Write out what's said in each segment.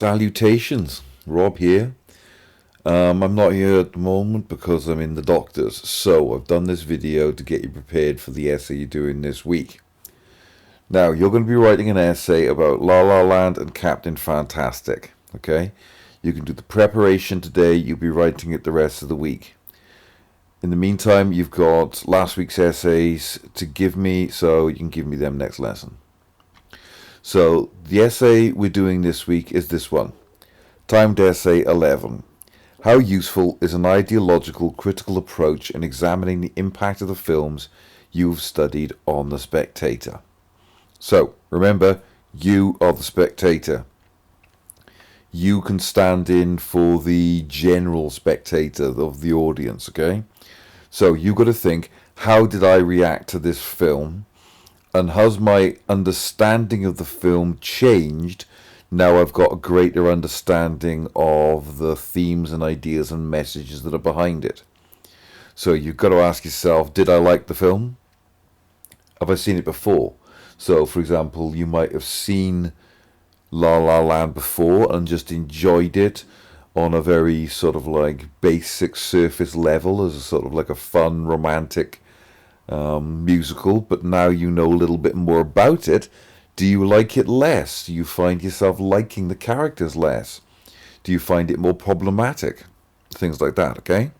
Salutations, Rob here. I'm not here at the moment because I'm in the doctor's, so I've done this video to get you prepared for the essay you're doing this week. Now, you're going to be writing an essay about LaLa Land and Captain Fantastic, okay? You can do the preparation today, you'll be writing it the rest of the week. In the meantime, you've got last week's essays to give me, so you can give me them next lesson. So, the essay we're doing this week is this one. Timed Essay 11. How useful is an ideological critical approach in examining the impact of the films you've studied on the spectator? So, remember, you are the spectator. You can stand in for the general spectator of the audience, okay? So, you've got to think, how did I react to this film? And has my understanding of the film changed now I've got a greater understanding of the themes and ideas and messages that are behind it? So you've got to ask yourself, did I like the film? Have I seen it before? So, for example, you might have seen LaLa Land before and just enjoyed it on a very sort of like basic surface level as a sort of like a fun, romantic musical, but now you know a little bit more about it. Do you like it less? Do you find yourself liking the characters less? Do you find it more problematic? Things like that, okay?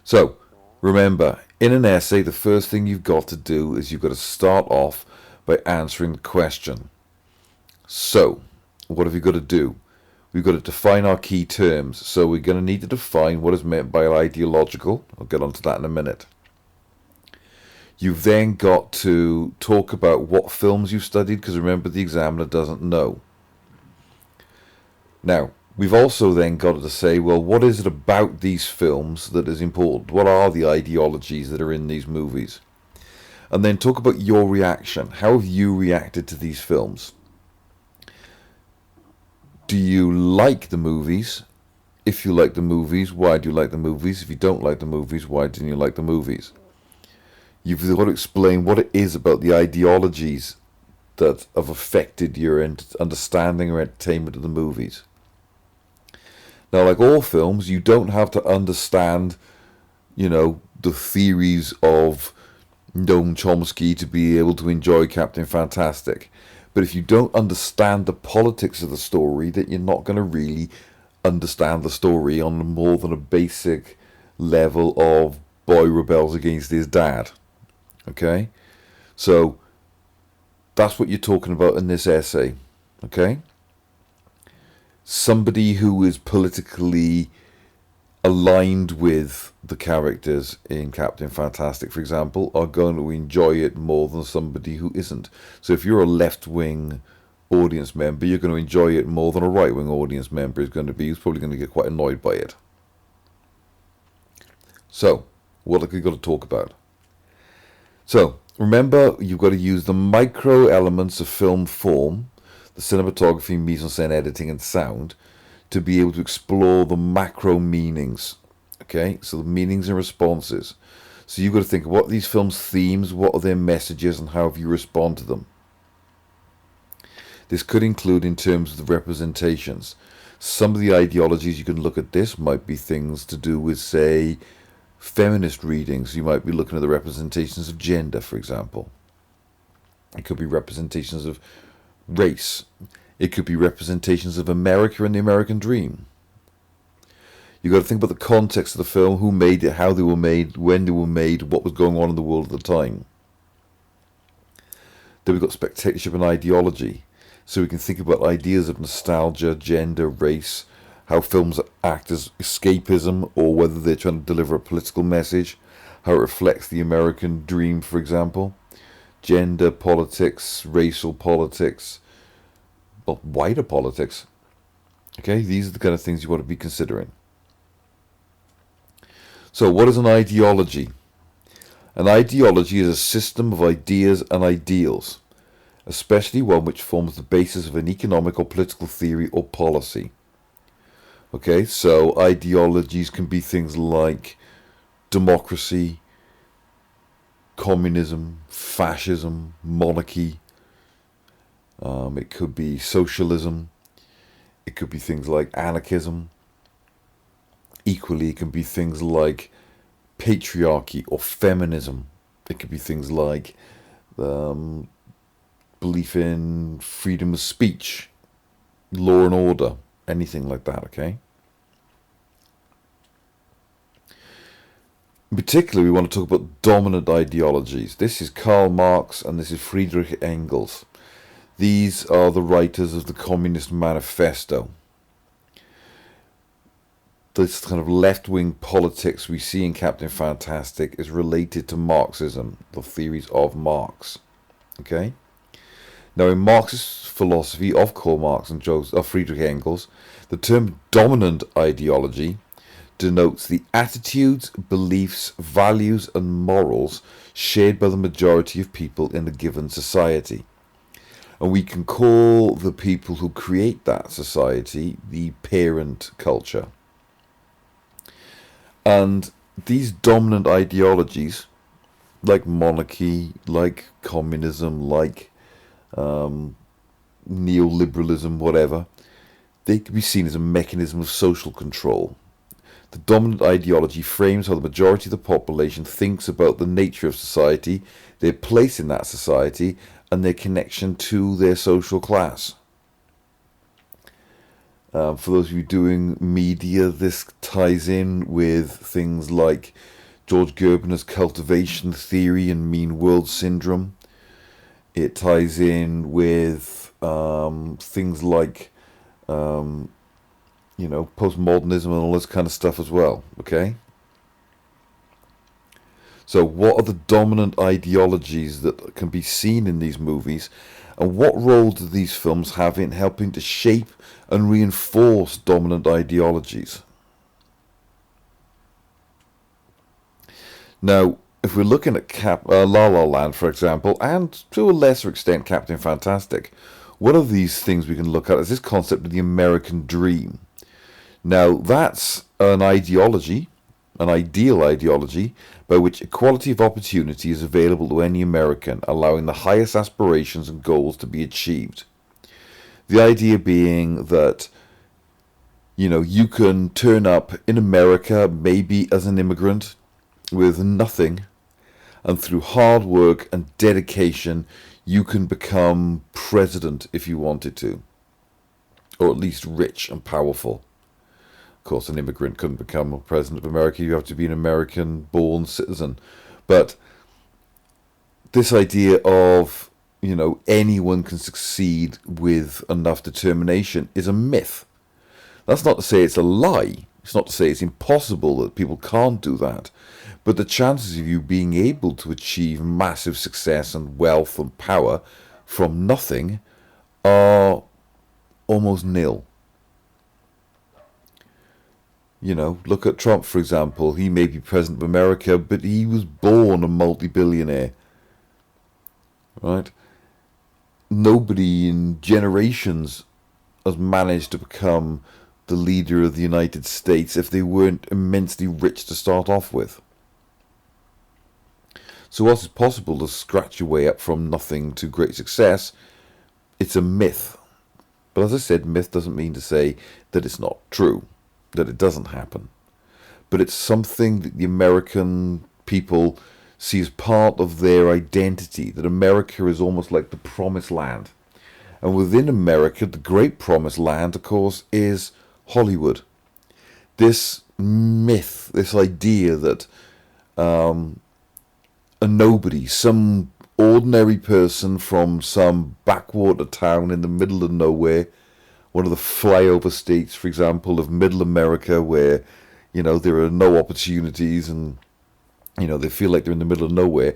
So, remember, in an essay, the first thing you've got to do is you've got to start off by answering the question. So, what have you got to do? We've got to define our key terms. So we're going to need to define what is meant by ideological. I'll get onto that in a minute. You've then got to talk about what films you've studied, because remember, the examiner doesn't know. Now, we've also then got to say, well, what is it about these films that is important? What are the ideologies that are in these movies? And then talk about your reaction. How have you reacted to these films? Do you like the movies? If you like the movies, why do you like the movies? If you don't like the movies, why didn't you like the movies? You've got to explain what it is about the ideologies that have affected your understanding or entertainment of the movies. Now, like all films, you don't have to understand, the theories of Noam Chomsky to be able to enjoy Captain Fantastic. But if you don't understand the politics of the story, then you're not going to really understand the story on more than a basic level of boy rebels against his dad. Okay, so that's what you're talking about in this essay. Okay, somebody who is politically aligned with the characters in Captain Fantastic, for example, are going to enjoy it more than somebody who isn't. So if you're a left-wing audience member, you're going to enjoy it more than a right-wing audience member is going to be. Who's probably going to get quite annoyed by it. So, what have we got to talk about? So, remember, you've got to use the micro elements of film form, the cinematography, mise-en-scène, editing, and sound, to be able to explore the macro meanings. Okay, so the meanings and responses. So you've got to think, what are these films' themes, what are their messages, and how have you respond to them? This could include in terms of the representations. Some of the ideologies you can look at this might be things to do with, say, feminist readings. You might be looking at the representations of gender, for example. It could be representations of race. It could be representations of America and the American dream. You've got to think about the context of the film, who made it, how they were made, when they were made, what was going on in the world at the time. Then we've got spectatorship and ideology. So we can think about ideas of nostalgia, gender, race, how films act as escapism or whether they're trying to deliver a political message, how it reflects the American dream, for example. Gender politics, racial politics, well, wider politics. Okay, these are the kind of things you want to be considering. So what is an ideology? An ideology is a system of ideas and ideals, especially one which forms the basis of an economic or political theory or policy. Okay, so ideologies can be things like democracy, communism, fascism, monarchy. It could be socialism. It could be things like anarchism. Equally, it can be things like patriarchy or feminism. It could be things like um, belief in freedom of speech, law and order, anything like that, okay? In particular, we want to talk about dominant ideologies. This is Karl Marx and this is Friedrich Engels. These are the writers of the Communist Manifesto. This kind of left-wing politics we see in Captain Fantastic is related to Marxism, the theories of Marx. Okay? Now, in Marxist philosophy of Karl Marx and Friedrich Engels, the term dominant ideology denotes the attitudes, beliefs, values, and morals shared by the majority of people in a given society. And we can call the people who create that society the parent culture. And these dominant ideologies, like monarchy, like communism, like neoliberalism, whatever, they can be seen as a mechanism of social control. The dominant ideology frames how the majority of the population thinks about the nature of society, their place in that society, and their connection to their social class. For those of you doing media, this ties in with things like George Gerbiner's cultivation theory and mean world syndrome. It ties in with things like postmodernism and all this kind of stuff as well, okay? So what are the dominant ideologies that can be seen in these movies, and what role do these films have in helping to shape and reinforce dominant ideologies? Now, if we're looking at LaLa Land, for example, and to a lesser extent Captain Fantastic, one of these things we can look at is this concept of the American dream. Now, that's an ideology, an ideal ideology, by which equality of opportunity is available to any American, allowing the highest aspirations and goals to be achieved. The idea being that, you can turn up in America, maybe as an immigrant, with nothing, and through hard work and dedication, you can become president if you wanted to, or at least rich and powerful. Of course, an immigrant couldn't become a president of America. You have to be an American-born citizen. But this idea of, anyone can succeed with enough determination is a myth. That's not to say it's a lie. It's not to say it's impossible that people can't do that. But the chances of you being able to achieve massive success and wealth and power from nothing are almost nil. Look at Trump, for example. He may be president of America, but he was born a multi-billionaire. Right? Nobody in generations has managed to become the leader of the United States if they weren't immensely rich to start off with. So whilst it's possible to scratch your way up from nothing to great success, it's a myth. But as I said, myth doesn't mean to say that it's not true, that it doesn't happen. But it's something that the American people see as part of their identity, that America is almost like the promised land. And within America, the great promised land, of course, is Hollywood. This myth, this idea that a nobody, some ordinary person from some backwater town in the middle of nowhere, one of the flyover states, for example, of middle America, where, there are no opportunities and, they feel like they're in the middle of nowhere.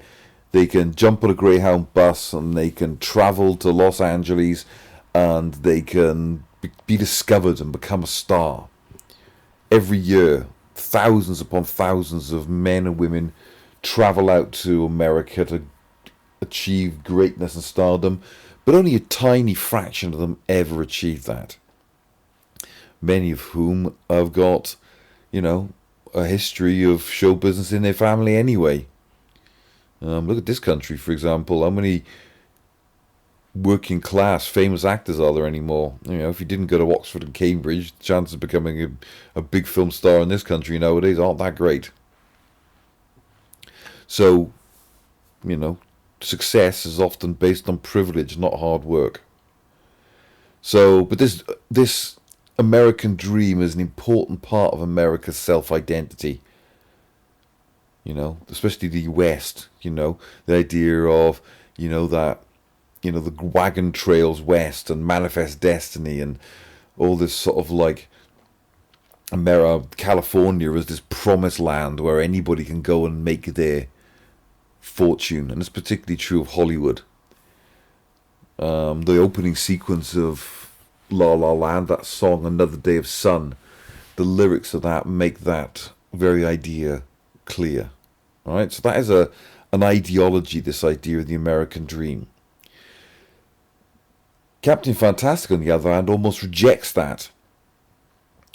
They can jump on a Greyhound bus and they can travel to Los Angeles and they can be discovered and become a star. Every year, thousands upon thousands of men and women travel out to America to achieve greatness and stardom, but only a tiny fraction of them ever achieve that. Many of whom have got, a history of show business in their family anyway. Look at this country, for example. How many working class famous actors are there anymore. You know, if you didn't go to Oxford and Cambridge, the chances of becoming a big film star in this country nowadays aren't that great. So, you know, success is often based on privilege, not hard work. So, but this American dream is an important part of America's self-identity. You know, especially the West. You know, the idea of, you know, that, you know, the wagon trails west and manifest destiny and all this sort of like California is this promised land where anybody can go and make their fortune, and it's particularly true of Hollywood. The opening sequence of LaLa Land, that song Another Day of Sun, the lyrics of that make that very idea clear. Alright, so that is an ideology, this idea of the American dream. Captain Fantastic, on the other hand, almost rejects that.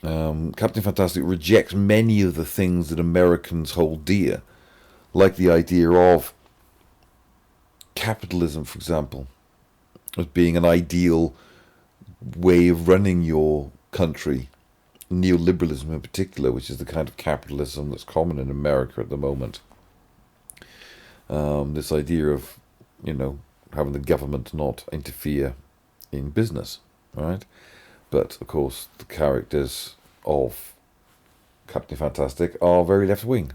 Captain Fantastic rejects many of the things that Americans hold dear, like the idea of capitalism, for example, as being an ideal way of running your country. Neoliberalism in particular, which is the kind of capitalism that's common in America at the moment. This idea of, you know, having the government not interfere in business, right? But of course, the characters of Captain Fantastic are very left-wing.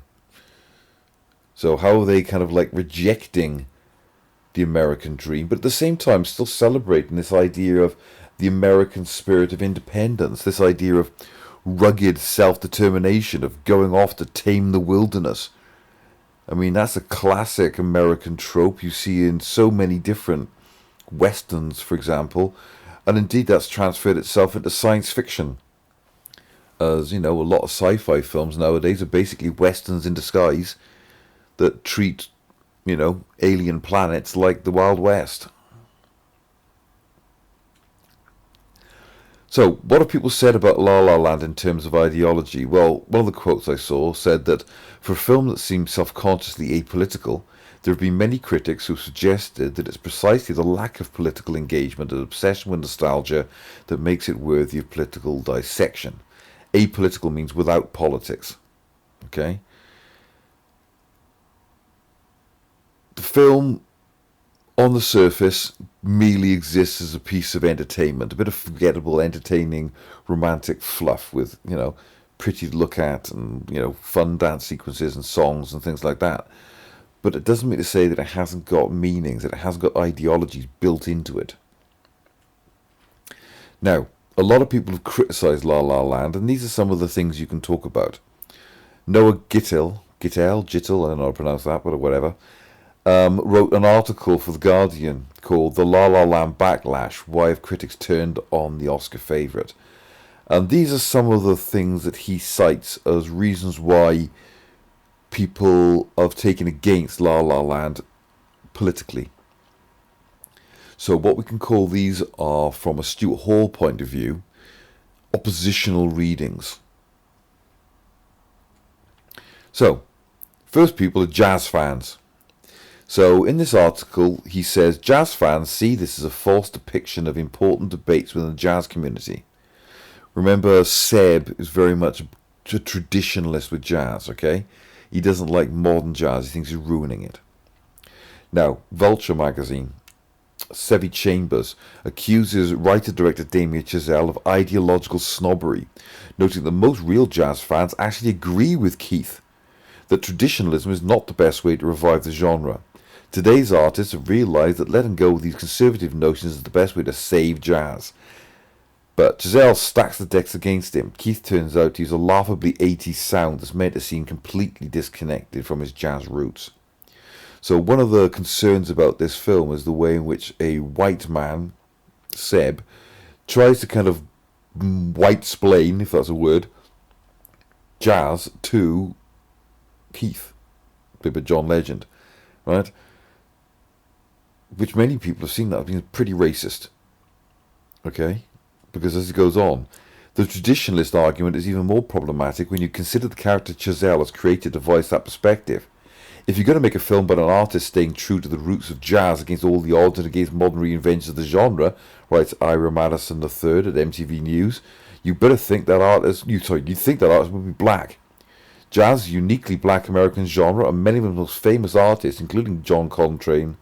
So how are they kind of like rejecting the American dream, but at the same time still celebrating this idea of the American spirit of independence, this idea of rugged self-determination, of going off to tame the wilderness? I mean, that's a classic American trope you see in so many different westerns, for example, and indeed that's transferred itself into science fiction. As you know, a lot of sci-fi films nowadays are basically westerns in disguise that treat, you know, alien planets like the Wild West. So, what have people said about LaLa Land in terms of ideology? Well, one of the quotes I saw said that for a film that seems self-consciously apolitical, there have been many critics who suggested that it's precisely the lack of political engagement and obsession with nostalgia that makes it worthy of political dissection. Apolitical means without politics. Okay? The film, on the surface, merely exists as a piece of entertainment, a bit of forgettable, entertaining, romantic fluff with, you know, pretty to look at and, you know, fun dance sequences and songs and things like that. But it doesn't mean to say that it hasn't got meanings, that it hasn't got ideologies built into it. Now, a lot of people have criticised LaLa Land, and these are some of the things you can talk about. Noah Gittel, I don't know how to pronounce that, but whatever, wrote an article for The Guardian called The LaLa Land Backlash, Why Have Critics Turned on the Oscar Favourite? And these are some of the things that he cites as reasons why people have taken against LaLa Land politically. So what we can call these are, from a Stuart Hall point of view, oppositional readings. So, first people are jazz fans. So in this article, he says, jazz fans see this as a false depiction of important debates within the jazz community. Remember, Seb is very much a traditionalist with jazz, okay? He doesn't like modern jazz, he thinks he's ruining it. Now, Vulture magazine, Sevy Chambers accuses writer-director Damien Chazelle of ideological snobbery, noting that most real jazz fans actually agree with Keith that traditionalism is not the best way to revive the genre. Today's artists have realised that letting go of these conservative notions is the best way to save jazz. But Chazelle stacks the decks against him. Keith turns out to use a laughably 80s sound that's meant to seem completely disconnected from his jazz roots. So one of the concerns about this film is the way in which a white man, Seb, tries to kind of white-splain, if that's a word, jazz to Keith, played by John Legend, right? Which many people have seen that as being pretty racist, okay? Because as it goes on, the traditionalist argument is even more problematic when you consider the character Chazelle has created to voice that perspective. If you're going to make a film about an artist staying true to the roots of jazz against all the odds and against modern reinventions of the genre, writes Ira Madison III at MTV News, you better think that artist. You think that artist would be black. Jazz is a uniquely black American genre, and many of the most famous artists, including John Coltrane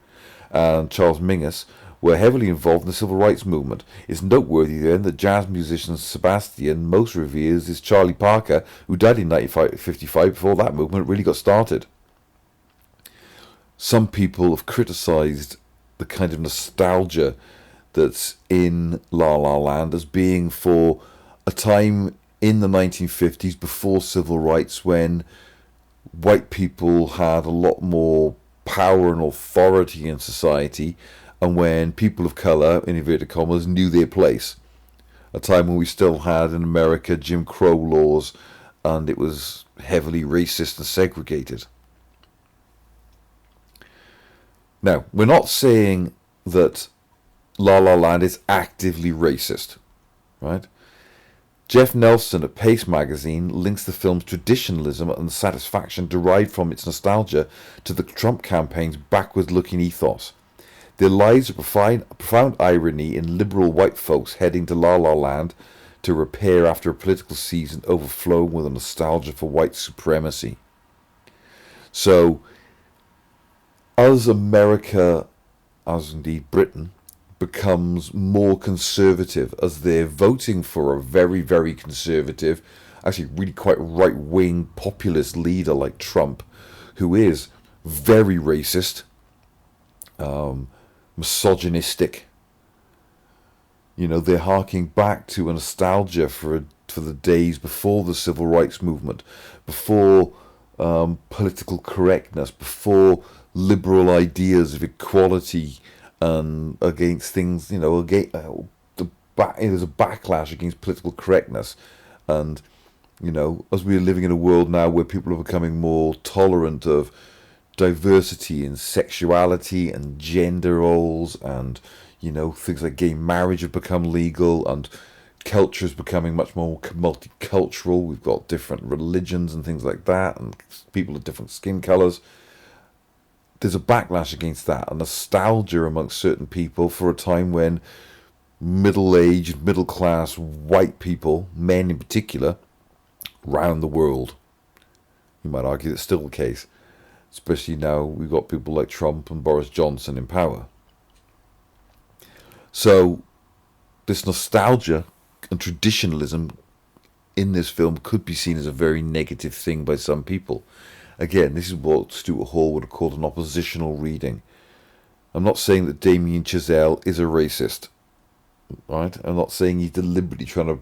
and Charles Mingus, were heavily involved in the civil rights movement. It's noteworthy then that jazz musician Sebastian most reveres is Charlie Parker, who died in 1955 before that movement really got started. Some people have criticised the kind of nostalgia that's in LaLa Land as being for a time in the 1950s before civil rights, when white people had a lot more power and authority in society, and when people of colour, in inverted commas, knew their place. A time when we still had in America Jim Crow laws, and it was heavily racist and segregated. Now, we're not saying that LaLa Land is actively racist, right? Jeff Nelson at Pace magazine links the film's traditionalism and the satisfaction derived from its nostalgia to the Trump campaign's backward-looking ethos. There lies a profound irony in liberal white folks heading to LaLa Land to repair after a political season overflowing with a nostalgia for white supremacy. So, as America, as indeed Britain, becomes more conservative, as they're voting for a very, very conservative, actually really quite right-wing populist leader like Trump, who is very racist, misogynistic. You know, they're harking back to a nostalgia for the days before the civil rights movement, before political correctness, before liberal ideas of equality and against things, you know, there's a backlash against political correctness. And, you know, as we're living in a world now where people are becoming more tolerant of diversity and sexuality and gender roles, and, you know, things like gay marriage have become legal, and culture is becoming much more multicultural. We've got different religions and things like that, and people of different skin colours. There's a backlash against that, a nostalgia amongst certain people for a time when middle-aged, middle-class white people, men in particular, round the world, you might argue that's still the case, especially now we've got people like Trump and Boris Johnson in power. So this nostalgia and traditionalism in this film could be seen as a very negative thing by some people. Again, this is what Stuart Hall would have called an oppositional reading. I'm not saying that Damien Chazelle is a racist, right? I'm not saying he's deliberately trying to,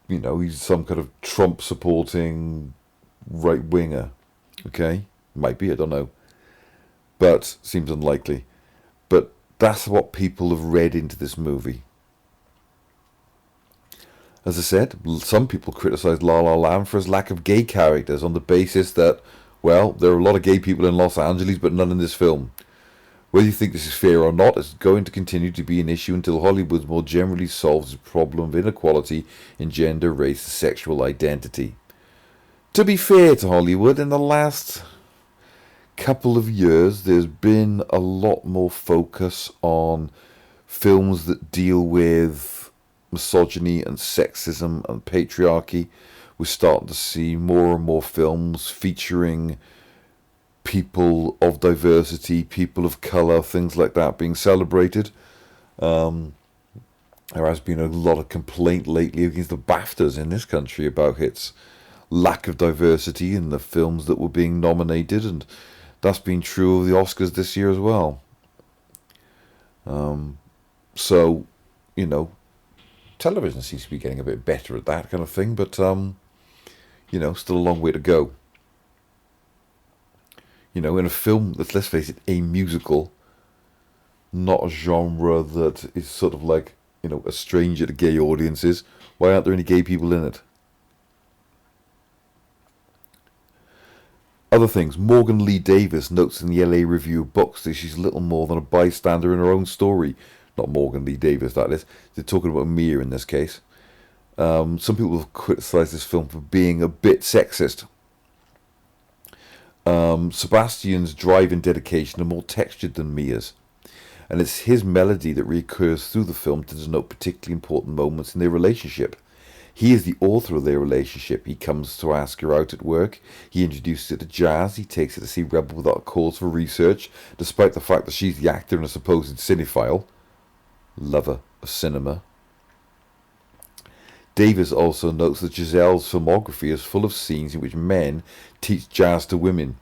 you know, he's some kind of Trump-supporting right-winger, okay? Might be, I don't know. But, seems unlikely. But that's what people have read into this movie. As I said, some people criticise LaLa Land for its lack of gay characters on the basis that, well, there are a lot of gay people in Los Angeles, but none in this film. Whether you think this is fair or not, it's going to continue to be an issue until Hollywood more generally solves the problem of inequality in gender, race, and sexual identity. To be fair to Hollywood, in the last couple of years, there's been a lot more focus on films that deal with misogyny and sexism and patriarchy. We're starting to see more and more films featuring people of diversity, people of colour, things like that being celebrated. There has been a lot of complaint lately against the BAFTAs in this country about its lack of diversity in the films that were being nominated, and that's been true of the Oscars this year as well. So, you know, television seems to be getting a bit better at that kind of thing, but, you know, still a long way to go. You know, in a film that's, let's face it, a musical, not a genre that is sort of like, you know, a stranger to gay audiences, why aren't there any gay people in it? Other things, Morgan Lee Davis notes in the LA Review of Books that she's little more than a bystander in her own story. Not Morgan Lee Davis, that is. They're talking about Mia in this case. Some people have criticised this film for being a bit sexist. Sebastian's drive and dedication are more textured than Mia's, and it's his melody that recurs through the film to denote particularly important moments in their relationship. He is the author of their relationship. He comes to ask her out at work. He introduces her to jazz. He takes her to see Rebel without a cause for research, despite the fact that she's the actor and a supposed cinephile, lover of cinema. Davis also notes that Giselle's filmography is full of scenes in which men teach jazz to women.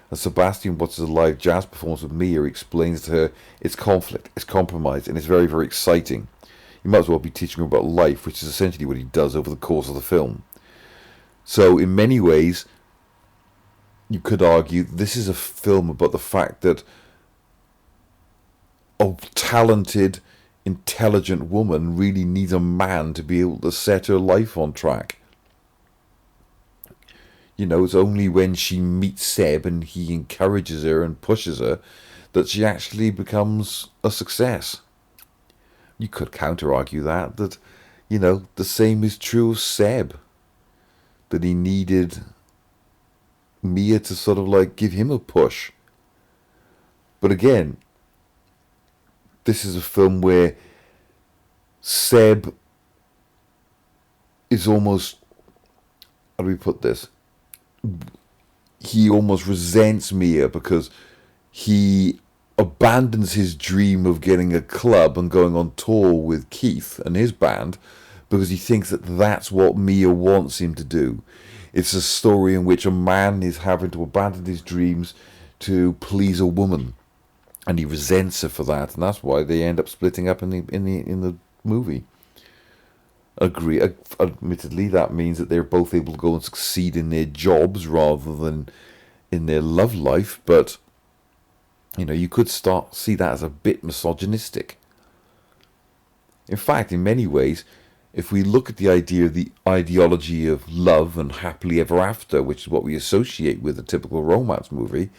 As Sebastian watches a live jazz performance with Mia, he explains to her it's conflict, it's compromise, and it's very, very exciting. You might as well be teaching her about life, which is essentially what he does over the course of the film. So, in many ways, you could argue this is a film about the fact that a talented, intelligent woman really needs a man to be able to set her life on track. You know, it's only when she meets Seb and he encourages her and pushes her that she actually becomes a success. You could counter-argue that, you know, the same is true of Seb. That he needed Mia to sort of like give him a push. But again, this is a film where Seb is almost, how do we put this? He almost resents Mia because he abandons his dream of getting a club and going on tour with Keith and his band because he thinks that that's what Mia wants him to do. It's a story in which a man is having to abandon his dreams to please a woman, and he resents her for that, and that's why they end up splitting up in the movie. Admittedly, that means that they're both able to go and succeed in their jobs rather than in their love life, but you know, you could see that as a bit misogynistic. In fact, in many ways, if we look at the idea of the ideology of love and happily ever after, which is what we associate with a typical romance movie,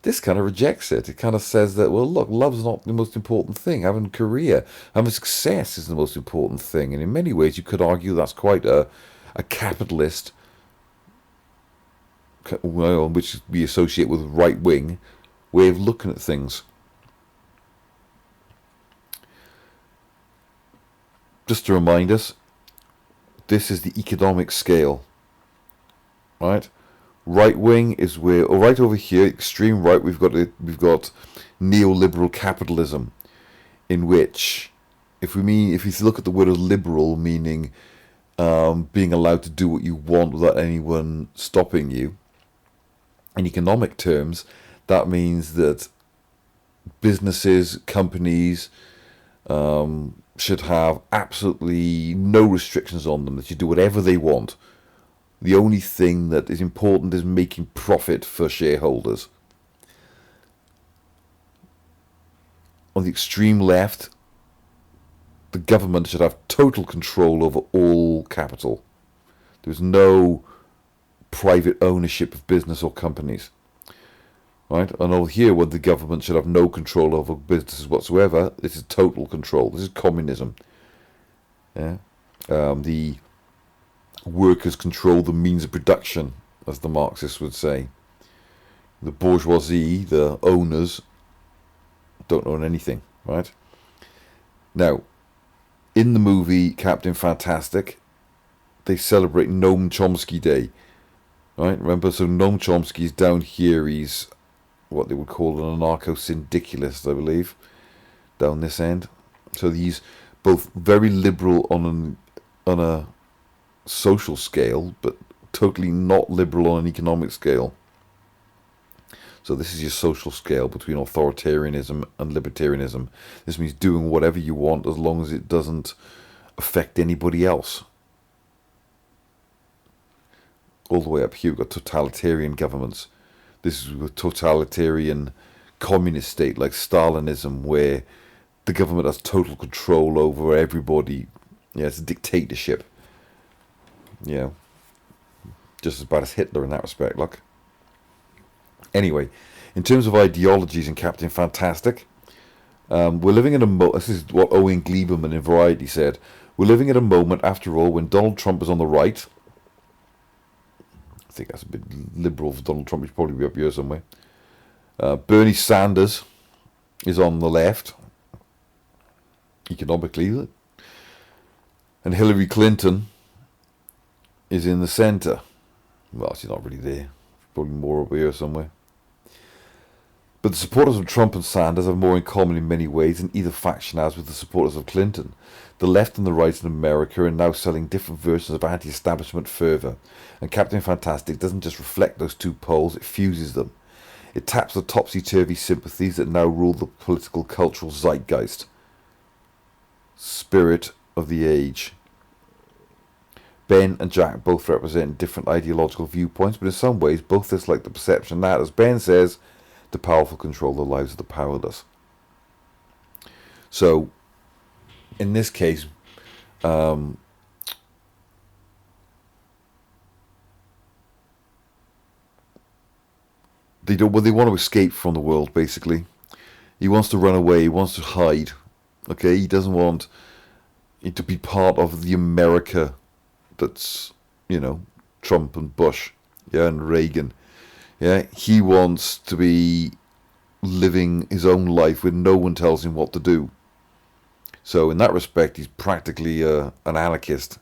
this kind of rejects it. It kind of says that, well, look, love's not the most important thing. Having a career, having success is the most important thing. And in many ways, you could argue that's quite a capitalist, well, which we associate with right-wing, way of looking at things. Just to remind us, this is the economic scale, right? Right wing is where, or right over here, extreme right, we've got neoliberal capitalism, in which, if you look at the word of liberal, meaning being allowed to do what you want without anyone stopping you, in economic terms, that means that businesses, companies, should have absolutely no restrictions on them, that you do whatever they want. The only thing that is important is making profit for shareholders. On the extreme left, the government should have total control over all capital. There's no private ownership of business or companies. Right? And over here, where the government should have no control over businesses whatsoever, this is total control. This is communism. Yeah? The workers control the means of production, as the Marxists would say. The bourgeoisie, the owners, don't own anything, right? Now, in the movie Captain Fantastic, they celebrate Noam Chomsky Day, right? Remember, so Noam Chomsky's down here, he's what they would call an anarcho-syndicalist, I believe, down this end. So he's both very liberal on a social scale, but totally not liberal on an economic scale. So this is your social scale between authoritarianism and libertarianism. This means doing whatever you want as long as it doesn't affect anybody else. All the way up here, we've got totalitarian governments. This is a totalitarian communist state like Stalinism, where the government has total control over everybody. Yeah, it's a dictatorship. Yeah, just as bad as Hitler in that respect, look. Anyway, in terms of ideologies in Captain Fantastic, we're living in this is what Owen Gleiberman in Variety said, we're living in a moment, after all, when Donald Trump is on the right, think that's a bit liberal for Donald Trump. He should probably be up here somewhere. Bernie Sanders is on the left, economically. And Hillary Clinton is in the centre. Well, she's not really there. Probably more over here somewhere. But the supporters of Trump and Sanders have more in common in many ways than either faction has with the supporters of Clinton. The left and the right in America are now selling different versions of anti-establishment fervour, and Captain Fantastic doesn't just reflect those two poles, it fuses them. It taps the topsy-turvy sympathies that now rule the political cultural zeitgeist. Spirit of the age. Ben and Jack both represent different ideological viewpoints, but in some ways both dislike the perception that, as Ben says, the powerful control the lives of the powerless. So, in this case, they want to escape from the world, basically. He wants to run away, he wants to hide. Okay, he doesn't want it to be part of the America that's, Trump and Bush, and Reagan. Yeah, he wants to be living his own life where no one tells him what to do. So in that respect, he's practically an anarchist.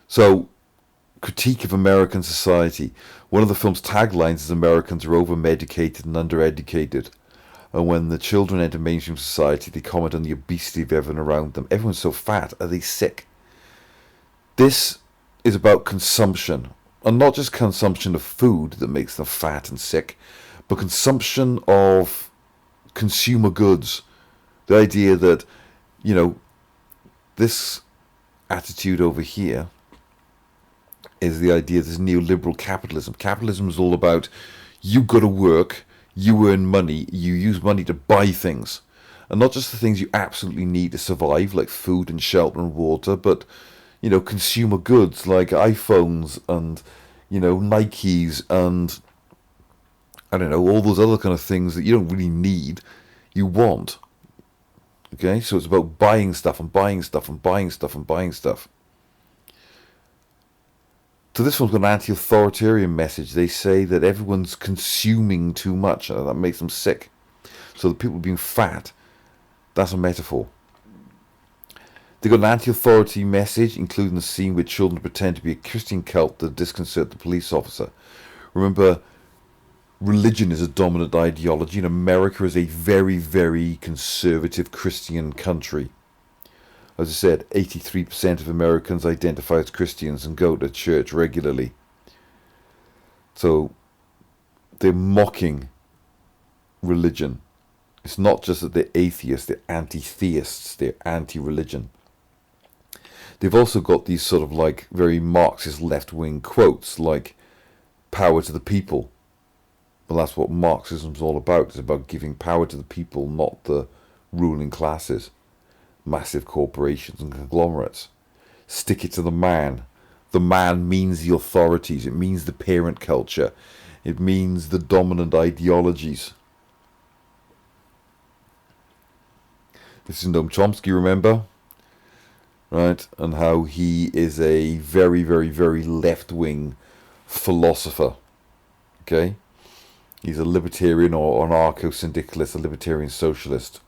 So, critique of American society. One of the film's taglines is Americans are over-medicated and under-educated. And when the children enter mainstream society, they comment on the obesity of everyone around them. Everyone's so fat, are they sick? This is about consumption. And not just consumption of food that makes them fat and sick, but consumption of consumer goods. The idea that, this attitude over here is the idea that there's neoliberal capitalism. Capitalism is all about you've got to work, you earn money, you use money to buy things. And not just the things you absolutely need to survive, like food and shelter and water, but, consumer goods like iPhones and, Nikes and, I don't know, all those other kind of things that you don't really need, you want. Okay, so it's about buying stuff and buying stuff and buying stuff and buying stuff. So this one's got an anti-authoritarian message. They say that everyone's consuming too much, and that makes them sick. So the people being fat, that's a metaphor. They got an anti-authority message, including the scene where children pretend to be a Christian cult to disconcert the police officer. Remember, religion is a dominant ideology, and America is a very, very conservative Christian country. As I said, 83% of Americans identify as Christians and go to church regularly. So they're mocking religion. It's not just that they're atheists, they're anti-theists, they're anti-religion. They've also got these sort of like very Marxist left-wing quotes like power to the people. Well, that's what Marxism's all about. It's about giving power to the people, not the ruling classes. Massive corporations and conglomerates. Stick it to the man. The man means the authorities. It means the parent culture. It means the dominant ideologies. This is Noam Chomsky, remember? Right? And how he is a very, very, very left-wing philosopher. Okay? He's a libertarian or anarcho-syndicalist, a libertarian socialist.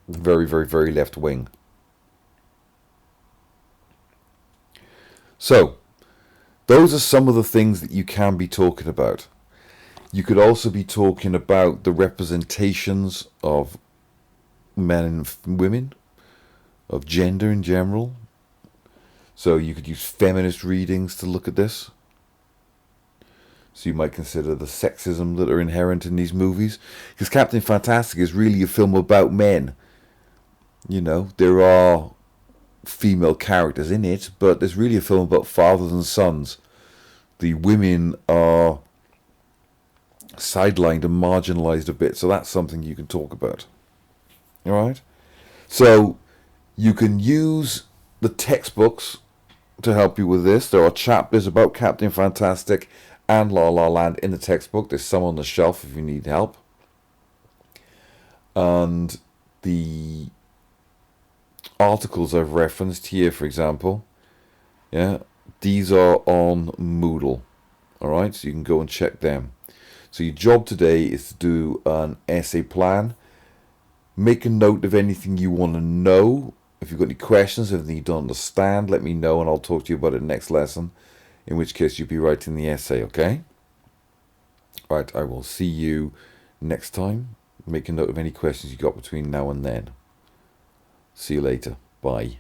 Very, very, very left-wing. So, those are some of the things that you can be talking about. You could also be talking about the representations of men and women, of gender in general. So you could use feminist readings to look at this. So you might consider the sexism that are inherent in these movies. Because Captain Fantastic is really a film about men. There are female characters in it, but there's really a film about fathers and sons. The women are sidelined and marginalized a bit, so that's something you can talk about. Alright? So, you can use the textbooks to help you with this. There are chapters about Captain Fantastic and LaLa Land in the textbook. There's some on the shelf if you need help. And the articles I've referenced here, for example, These are on Moodle. Alright, so you can go and check them. So your job today is to do an essay plan. Make a note of anything you want to know. If you've got any questions, anything you don't understand, let me know and I'll talk to you about it next lesson. In which case you'll be writing the essay, okay? Right, I will see you next time. Make a note of any questions you got between now and then. See you later. Bye.